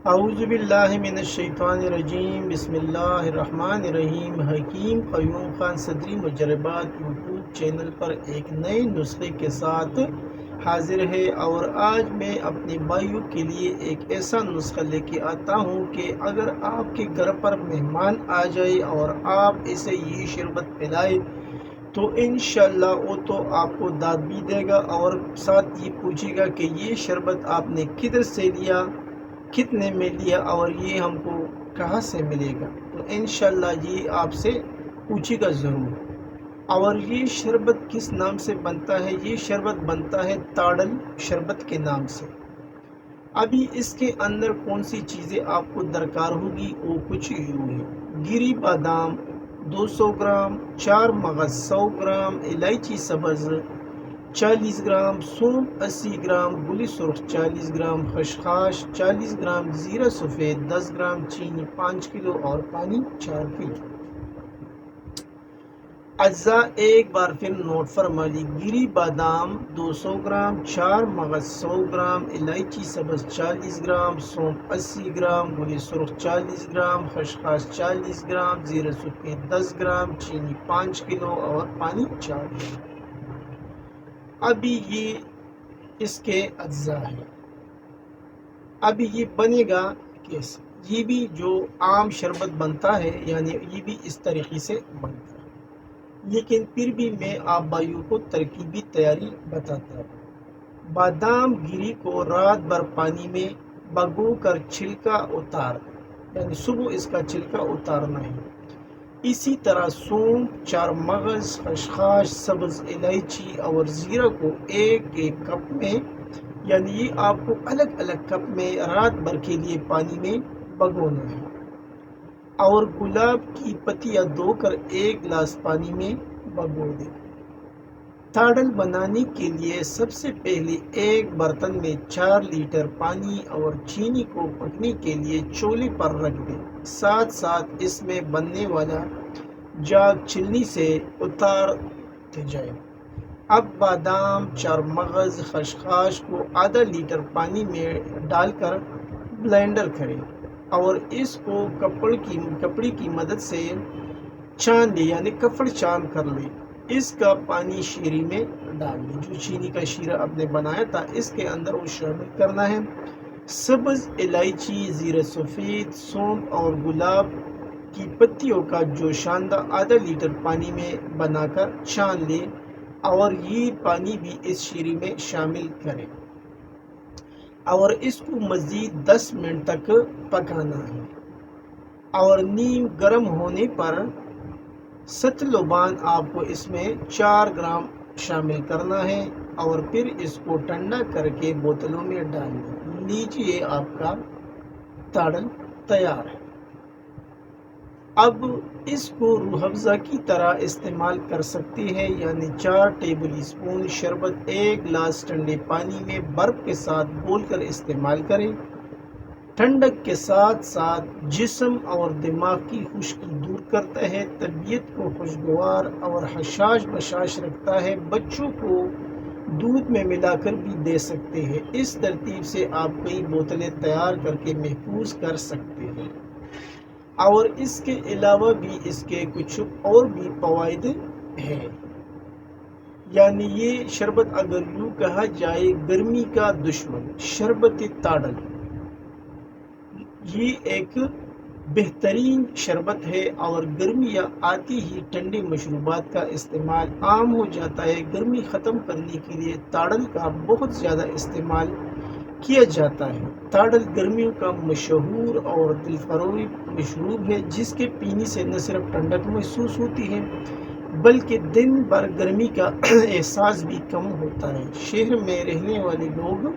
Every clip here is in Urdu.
اعوذ باللہ من الشیطان الرجیم، بسم اللہ الرحمن الرحیم۔ حکیم قیوم خان صدری مجربات یوٹیوب چینل پر ایک نئے نسخے کے ساتھ حاضر ہے، اور آج میں اپنے بھائیوں کے لیے ایک ایسا نسخہ لے کے آتا ہوں کہ اگر آپ کے گھر پر مہمان آ جائے اور آپ اسے یہ شربت پلائے تو انشاءاللہ وہ تو آپ کو داد بھی دے گا، اور ساتھ یہ پوچھے گا کہ یہ شربت آپ نے کدھر سے لیا، کتنے میں لیا، اور یہ ہم کو کہاں سے ملے گا۔ تو انشاءاللہ یہ آپ سے پوچھے گا ضرور۔ اور یہ شربت کس نام سے بنتا ہے؟ یہ شربت بنتا ہے تاڑل شربت کے نام سے۔ ابھی اس کے اندر کون سی چیزیں آپ کو درکار ہوگی وہ کچھ یوں ہے: گری بادام 200 گرام، 4 مغز 100 گرام، الائچی سبز 40 گرام، سونف 80 گرام، گلی سرخ 40 گرام، خشخاش 40 گرام، زیرہ سفید 10 گرام، چینی 5 کلو اور پانی 4 کلو۔ اجزاء ایک بار پھر نوٹ فرما لی: گری بادام 200 گرام، 4 مغز 100 گرام، الائچی سبز 40 گرام، سونف 80 گرام، گلی سرخ 40 گرام، خشخاش 40 گرام، زیرہ سفید 10 گرام، چینی 5 کلو اور پانی 4 کلو۔ ابھی یہ اس کے اجزاء ہیں۔ ابھی یہ بنے گا کیسے؟ یہ بھی جو عام شربت بنتا ہے، یعنی یہ بھی اس طریقے سے بنتا ہے، لیکن پھر بھی میں آپ بھائیوں کو ترکیبی تیاری بتاتا ہوں۔ بادام گری کو رات بھر پانی میں بھگو کر چھلکا اتار، یعنی صبح اس کا چھلکا اتارنا ہے۔ اسی طرح سونف، 4 مغز، خشخاش، سبز الائچی اور زیرہ کو ایک ایک کپ میں، یعنی یہ آپ کو الگ الگ کپ میں رات بھر کے لیے پانی میں بھگونا ہے۔ اور گلاب کی پتیاں دھو کر 1 گلاس پانی میں بھگو دیں۔ تاڑل بنانے کے لیے سب سے پہلے ایک برتن میں 4 لیٹر پانی اور چینی کو پکنے کے لیے چولہے پر رکھ دیں، ساتھ ساتھ اس میں بننے والا جاگ چلنی سے اتارتے جائیں۔ اب بادام، 4 مغز، خشخاش کو آدھا لیٹر پانی میں ڈال کر بلینڈر کریں، اور اس کو کپڑے کی مدد سے چھان لیں، یعنی کفڑ چھان کر لیں۔ اس کا پانی شیری میں ڈال دیں، جو چینی کا شیرہ آپ نے بنایا تھا اس کے اندر وہ شامل کرنا ہے۔ سبز الائچی، زیرہ سفید، سونف اور گلاب کی پتیوں کا جوشاندہ آدھا لیٹر پانی میں بنا کر چھان لیں، اور یہ پانی بھی اس شیری میں شامل کریں، اور اس کو مزید 10 منٹ تک پکانا ہے۔ اور نیم گرم ہونے پر ستلوبان آپ کو اس میں 4 گرام شامل کرنا ہے، اور پھر اس کو ٹھنڈا کر کے بوتلوں میں ڈال لیجیے۔ آپ کا تاڑل تیار ہے۔ اب اس کو روح افزا کی طرح استعمال کر سکتے ہیں، یعنی 4 ٹیبل اسپون شربت 1 گلاس ٹھنڈے پانی میں برف کے ساتھ گھول کر استعمال کریں۔ ٹھنڈک کے ساتھ ساتھ جسم اور دماغ کی خشکی دور کرتا ہے، طبیعت کو خوشگوار اور حشاش بشاش رکھتا ہے۔ بچوں کو دودھ میں ملا کر بھی دے سکتے ہیں۔ اس ترتیب سے آپ کئی بوتلیں تیار کر کے محفوظ کر سکتے ہیں، اور اس کے علاوہ بھی اس کے کچھ اور بھی فوائد ہیں۔ یعنی یہ شربت اگر یوں کہا جائے گرمی کا دشمن، شربت تاڑل، یہ ایک بہترین شربت ہے، اور گرمیاں آتی ہی ٹھنڈے مشروبات کا استعمال عام ہو جاتا ہے۔ گرمی ختم کرنے کے لیے تاڑل کا بہت زیادہ استعمال کیا جاتا ہے۔ تاڑل گرمیوں کا مشہور اور دلفریب مشروب ہے، جس کے پینے سے نہ صرف ٹھنڈک محسوس ہوتی ہے بلکہ دن بھر گرمی کا احساس بھی کم ہوتا ہے۔ شہر میں رہنے والے لوگ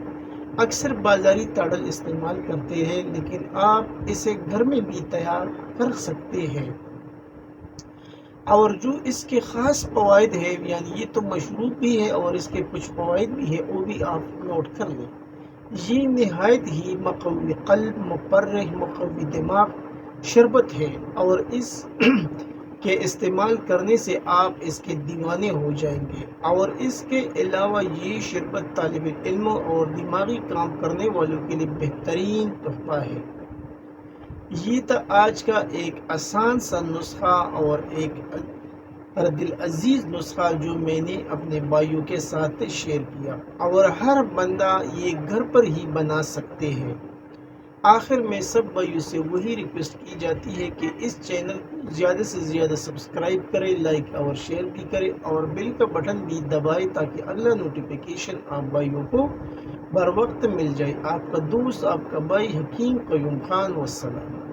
اکثر بازاری تاڑل استعمال کرتے ہیں، لیکن آپ اسے گھر میں بھی تیار کر سکتے ہیں۔ اور جو اس کے خاص فوائد ہیں، یعنی یہ تو مشروب بھی ہے اور اس کے کچھ فوائد بھی ہیں، وہ بھی آپ نوٹ کر لیں۔ یہ نہایت ہی مقوی قلب، مفرح، مقوی دماغ شربت ہے، اور اس کے استعمال کرنے سے آپ اس کے دیوانے ہو جائیں گے۔ اور اس کے علاوہ یہ شربت طالب علموں اور دماغی کام کرنے والوں کے لیے بہترین تحفہ ہے۔ یہ تھا آج کا ایک آسان سا نسخہ اور ایک دل عزیز نسخہ جو میں نے اپنے بھائیوں کے ساتھ شیئر کیا، اور ہر بندہ یہ گھر پر ہی بنا سکتے ہیں۔ آخر میں سب بھائیوں سے وہی ریکویسٹ کی جاتی ہے کہ اس چینل کو زیادہ سے زیادہ سبسکرائب کریں، لائک اور شیئر بھی کریں، اور بیل کا بٹن بھی دبائیں تاکہ اگلا نوٹیفیکیشن آپ بھائیوں کو بر وقت مل جائے۔ آپ کا دوست، آپ کا بھائی حکیم قیوم خان، والسلام۔